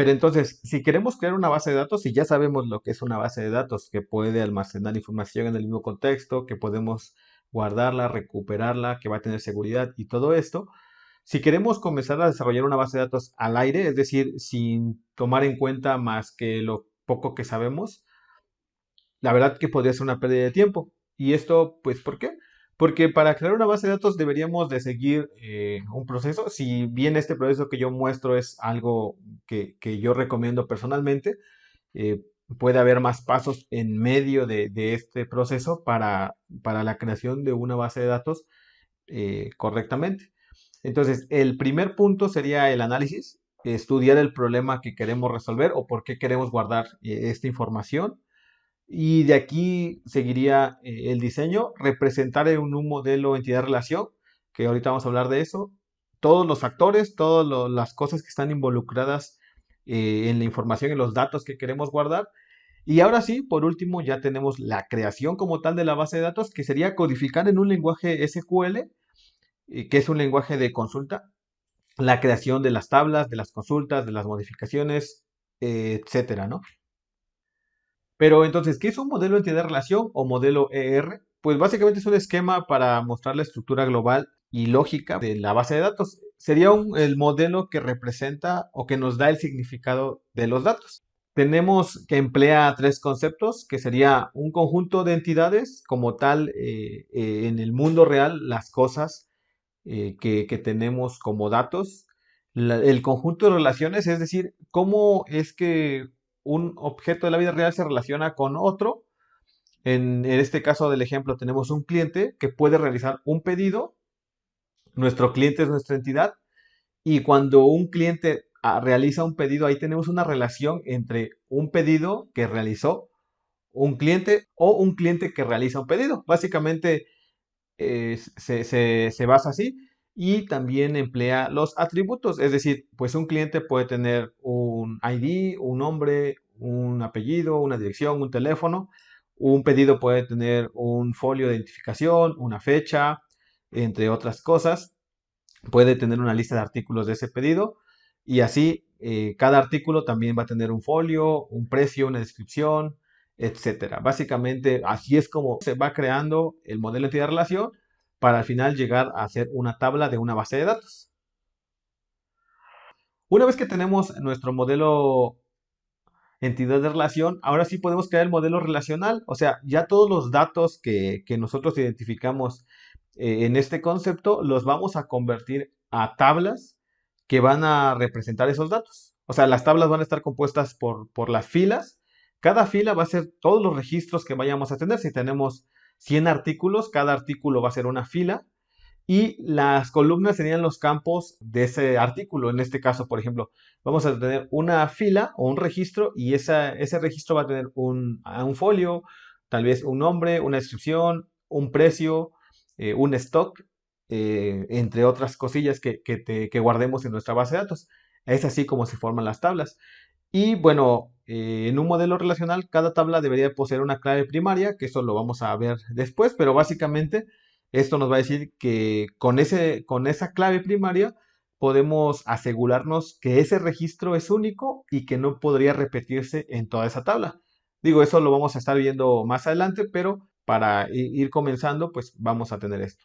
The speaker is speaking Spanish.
Pero entonces, si queremos crear una base de datos, y ya sabemos lo que es una base de datos, que puede almacenar información en el mismo contexto, que podemos guardarla, recuperarla, que va a tener seguridad y todo esto, si queremos comenzar a desarrollar una base de datos al aire, es decir, sin tomar en cuenta más que lo poco que sabemos, la verdad que podría ser una pérdida de tiempo. ¿Y esto, pues, por qué? Porque para crear una base de datos deberíamos de seguir un proceso. Si bien este proceso que yo muestro es algo que yo recomiendo personalmente, eh, puede haber más pasos en medio de este proceso para la creación de una base de datos correctamente. Entonces, el primer punto sería el análisis, estudiar el problema que queremos resolver o por qué queremos guardar esta información. Y de aquí seguiría el diseño, representar en un modelo entidad-relación, que ahorita vamos a hablar de eso, todos los factores, todas las cosas que están involucradas en la información, en los datos que queremos guardar. Y ahora sí, por último, ya tenemos la creación como tal de la base de datos, que sería codificar en un lenguaje SQL, que es un lenguaje de consulta, la creación de las tablas, de las consultas, de las modificaciones, etcétera, ¿no? Pero entonces, ¿qué es un modelo de entidad de relación o modelo ER? Pues básicamente es un esquema para mostrar la estructura global y lógica de la base de datos. Sería el modelo que representa o que nos da el significado de los datos. Tenemos que emplea tres conceptos, que sería un conjunto de entidades como tal en el mundo real, las cosas que tenemos como datos, el conjunto de relaciones, es decir, cómo es que un objeto de la vida real se relaciona con otro. En este caso del ejemplo tenemos un cliente que puede realizar un pedido, nuestro cliente es nuestra entidad, y cuando un cliente realiza un pedido, ahí tenemos una relación entre un pedido que realizó un cliente o un cliente que realiza un pedido. Básicamente se basa así y también emplea los atributos, es decir, pues un cliente puede tener un ID, un nombre, un apellido, una dirección, un teléfono, un pedido puede tener un folio de identificación, una fecha, entre otras cosas, puede tener una lista de artículos de ese pedido y así cada artículo también va a tener un folio, un precio, una descripción, etcétera. Básicamente así es como se va creando el modelo de entidad de relación para al final llegar a hacer una tabla de una base de datos. Una vez que tenemos nuestro modelo entidad de relación, ahora sí podemos crear el modelo relacional, o sea, ya todos los datos que nosotros identificamos en este concepto los vamos a convertir a tablas que van a representar esos datos. O sea, las tablas van a estar compuestas por las filas. Cada fila va a ser todos los registros que vayamos a tener. Si tenemos 100 artículos, cada artículo va a ser una fila y las columnas serían los campos de ese artículo. En este caso, por ejemplo, vamos a tener una fila o un registro y ese registro va a tener un folio, tal vez un nombre, una descripción, un precio, un stock, entre otras cosillas que guardemos en nuestra base de datos. Es así como se forman las tablas. Y bueno, en un modelo relacional, cada tabla debería poseer una clave primaria, que eso lo vamos a ver después, pero básicamente esto nos va a decir que con esa clave primaria podemos asegurarnos que ese registro es único y que no podría repetirse en toda esa tabla. Digo, eso lo vamos a estar viendo más adelante, pero para ir comenzando, pues vamos a tener esto.